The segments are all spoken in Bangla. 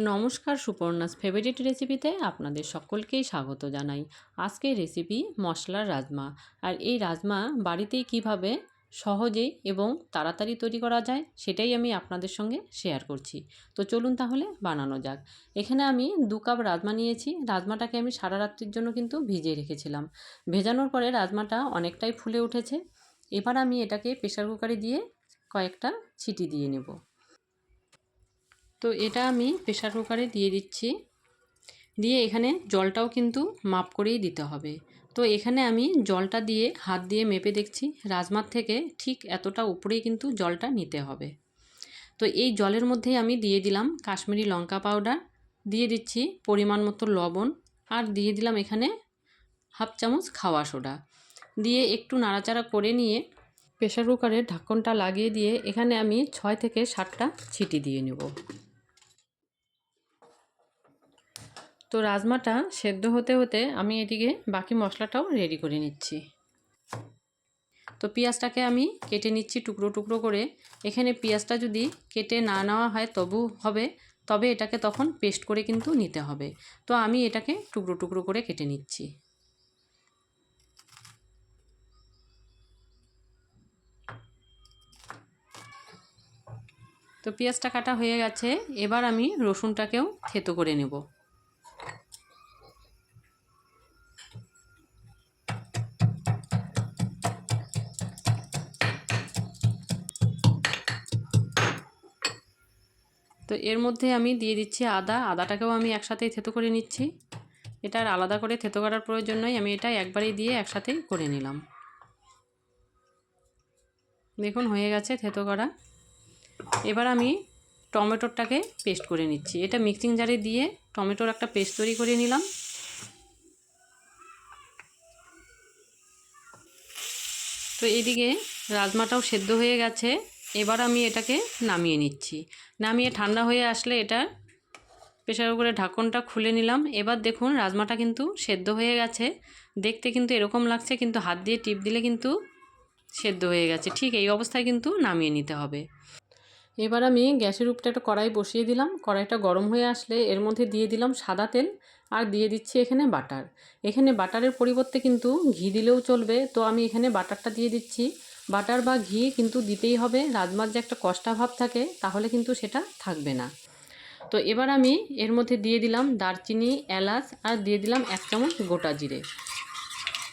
নমস্কার, সুপর্ণাস ফেভারিট রেসিপিতে আপনাদের সকলকেই স্বাগত জানাই। আজকের রেসিপি মশলার রাজমা। আর এই রাজমা বাড়িতেই কিভাবে সহজেই এবং তাড়াতাড়ি তৈরি করা যায় সেটাই আমি আপনাদের সঙ্গে শেয়ার করছি। তো চলুন তাহলে বানানো যাক। এখানে আমি 2 কাপ রাজমা নিয়েছি। রাজমাটাকে আমি সারা রাত্রির জন্য কিন্তু ভিজিয়ে রেখেছিলাম। ভেজানোর পরে রাজমাটা অনেকটাই ফুলে উঠেছে। এবার আমি এটাকে প্রেসার কুকারে দিয়ে কয়েকটা সিটি দিয়ে নেব। তো এটা আমি প্রেসার কুকারে দিয়ে দিচ্ছি। দিয়ে এখানে জলটাও কিন্তু মাপ করেই দিতে হবে। তো এখানে আমি জলটা দিয়ে হাত দিয়ে মেপে দেখছি রাজমার থেকে ঠিক এতটা উপরেই কিন্তু জলটা নিতে হবে। তো এই জলের মধ্যেই আমি দিয়ে দিলাম কাশ্মীরি লঙ্কা পাউডার, দিয়ে দিচ্ছি পরিমাণ মতো লবণ, আর দিয়ে দিলাম এখানে হাফ চামচ খাওয়া সোডা। দিয়ে একটু নাড়াচাড়া করে নিয়ে প্রেসার কুকারের ঢাকনটা লাগিয়ে দিয়ে এখানে আমি 6 থেকে 7টা সিটি দিয়ে নেব। তো রাজমাটা সেদ্ধ হতে হতে আমি এদিকে বাকি মশলাটাও রেডি করে নিচ্ছি। তো পেঁয়াজটাকে আমি কেটে নিচ্ছি টুকরো টুকরো করে। এখানে পেঁয়াজটা যদি কেটে না নেওয়া হয় তবে এটাকে তখন পেস্ট করে কিন্তু নিতে হবে। তো আমি এটাকে টুকরো টুকরো করে কেটে নিচ্ছি। তো পেঁয়াজটা কাটা হয়ে গেছে। এবার আমি রসুনটাকেও থেতো করে নেব। তো এর মধ্যে আমি দিয়ে দিচ্ছি আদাটাকেও আমি একসাথেই থেতো করে নিচ্ছি। এটা আর আলাদা করে থেতো করার প্রয়োজন নয়, আমি এটা একবারেই দিয়ে একসাথেই করে নিলাম। দেখুন হয়ে গেছে থেতো করা। এবার আমি টমেটোটাকে পেস্ট করে নিচ্ছি। এটা মিক্সিং জারে দিয়ে টমেটোর একটা পেস্ট তৈরি করে নিলাম। তো এইদিকে রাজমাটাও সেদ্ধ হয়ে গেছে। এবার আমি এটাকে নামিয়ে নিচ্ছি। নামিয়ে ঠান্ডা হয়ে আসলে এটা প্রেসার কুকারের ঢাকনটা খুলে নিলাম। এবার দেখুন রাজমাটা কিন্তু সেদ্ধ হয়ে গেছে। দেখতে কিন্তু এরকম লাগছে, কিন্তু হাত দিয়ে টিপ দিলে কিন্তু সেদ্ধ হয়ে গেছে। ঠিক এই অবস্থায় কিন্তু নামিয়ে নিতে হবে। এবার আমি গ্যাসের উপরে একটা কড়াই বসিয়ে দিলাম। কড়াইটা গরম হয়ে আসলে এর মধ্যে দিয়ে দিলাম সাদা তেল, আর দিয়ে দিচ্ছি এখানে বাটার। এখানে বাটারের পরিবর্তে কিন্তু ঘি দিলেও চলবে। তো আমি এখানে বাটারটা দিয়ে দিচ্ছি। বাটার বা ঘি কিন্তু দিতেই হবে। রাজমার যে একটা কষ্টা ভাব থাকে তাহলে কিন্তু সেটা থাকবে না। তো এবার আমি এর মধ্যে দিয়ে দিলাম দারচিনি, এলাচ, আর দিয়ে দিলাম 1 চামচ গোটা জিরে।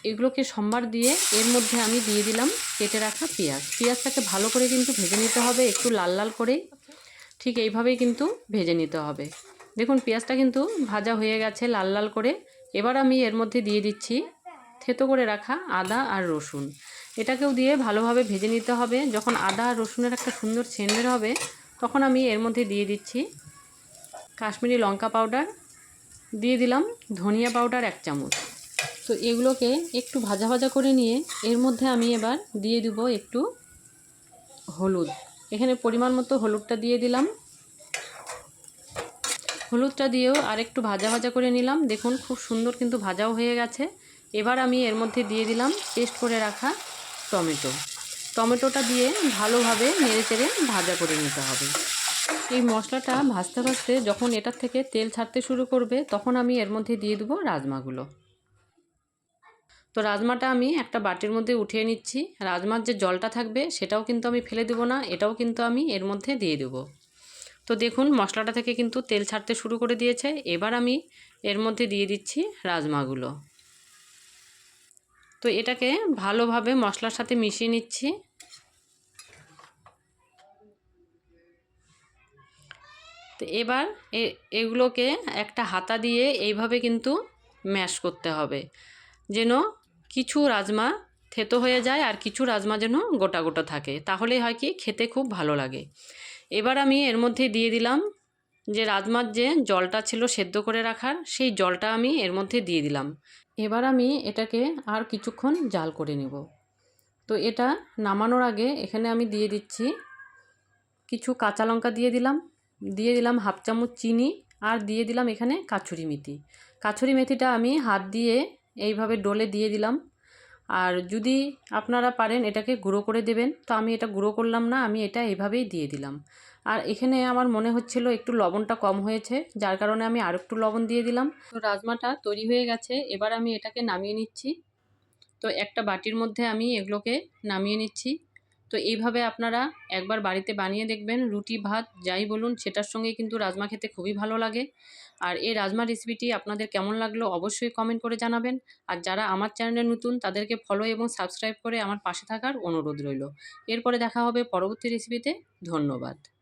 এগুলোকে সম্বার দিয়ে এর মধ্যে আমি দিয়ে দিলাম কেটে রাখা পেঁয়াজটাকে ভালো করে কিন্তু ভেজে নিতে হবে, একটু লাল লাল করে। ঠিক এইভাবেই কিন্তু ভেজে নিতে হবে। দেখুন পেঁয়াজটা কিন্তু ভাজা হয়ে গেছে লাল লাল করে। এবার আমি এর মধ্যে দিয়ে দিচ্ছি থেতো করে রাখা আদা আর রসুন। এটাকেও দিয়ে ভালোভাবে ভেজে নিতে হবে। যখন আদা আর রসুনের একটা সুন্দর সেন্ট বের হবে তখন আমি এর মধ্যে দিয়ে দিচ্ছি কাশ্মীরি লঙ্কা পাউডার, দিয়ে দিলাম ধনিয়া পাউডার 1 চামচ। তো এগুলোকে একটু ভাজা ভাজা করে নিয়ে এর মধ্যে আমি এবার দিয়ে দেব একটু হলুদ। এখানে পরিমাণ মতো হলুদটা দিয়ে দিলাম। হলুদটা দিয়েও আর একটু ভাজা ভাজা করে নিলাম। দেখুন খুব সুন্দর কিন্তু ভাজাও হয়ে গেছে। এবার আমি এর মধ্যে দিয়ে দিলাম পেস্ট করে রাখা টমেটোটা দিয়ে ভালোভাবে নেড়েচেড়ে ভাজা করে নিতে হবে। এই মশলাটা ভাজতে ভাজতে যখন এটার থেকে তেল ছাড়তে শুরু করবে তখন আমি এর মধ্যে দিয়ে দেবো রাজমাগুলো। তো রাজমাটা আমি একটা বাটির মধ্যে উঠিয়ে নিচ্ছি। রাজমার যে জলটা থাকবে সেটাও কিন্তু আমি ফেলে দেবো না, এটাও কিন্তু আমি এর মধ্যে দিয়ে দেবো। তো দেখুন মশলাটা থেকে কিন্তু তেল ছাড়তে শুরু করে দিয়েছে। এবার আমি এর মধ্যে দিয়ে দিচ্ছি রাজমাগুলো। তো এটাকে ভালোভাবে মশলার সাথে মিশিয়ে নিচ্ছি। তো এবার এগুলোকে একটা হাতা দিয়ে এইভাবে কিন্তু ম্যাশ করতে হবে, যেন কিছু রাজমা থেতো হয়ে যায় আর কিছু রাজমা যেন গোটা গোটা থাকে। তাহলেই হয় কি খেতে খুব ভালো লাগে। এবার আমি এর মধ্যে দিয়ে দিলাম যে রাজমার যে জলটা ছিল সেদ্ধ করে রাখার, সেই জলটা আমি এর মধ্যে দিয়ে দিলাম। এবার আমি এটাকে আর কিছুক্ষণ জাল করে নেব। তো এটা নামানোর আগে এখানে আমি দিয়ে দিচ্ছি কিছু কাঁচা লঙ্কা দিয়ে দিলাম হাফ চামচ চিনি, আর দিয়ে দিলাম এখানে কাছুরি মেথিটা আমি হাত দিয়ে এইভাবে ডলে দিয়ে দিলাম। আর যদি আপনারা পারেন এটাকে গুঁড়ো করে দেবেন, তো আমি এটা গুঁড়ো করলাম না, আমি এটা এইভাবেই দিয়ে দিলাম। আর এখানে আমার মনে হচ্ছিল একটু লবণটা কম হয়েছে, যার কারণে আমি আর একটু লবণ দিয়ে দিলাম। তো রাজমাটা তৈরি হয়ে গেছে, এবার আমি এটাকে নামিয়ে নিচ্ছি। তো একটা বাটির মধ্যে আমি এগুলোকে নামিয়ে নিচ্ছি। তো এইভাবে আপনারা একবার বাড়িতে বানিয়ে দেখবেন, রুটি ভাত যাই বলুন সেটার সঙ্গে কিন্তু রাজমা খেতে খুবই ভালো লাগে। আর এই রাজমা রেসিপিটি আপনাদের কেমন লাগলো অবশ্যই কমেন্ট করে জানাবেন। আর যারা আমার চ্যানেলে নতুন তাদেরকে ফলো এবং সাবস্ক্রাইব করে আমার পাশে থাকার অনুরোধ রইল। এরপরে দেখা হবে পরবর্তী রেসিপিতে। ধন্যবাদ।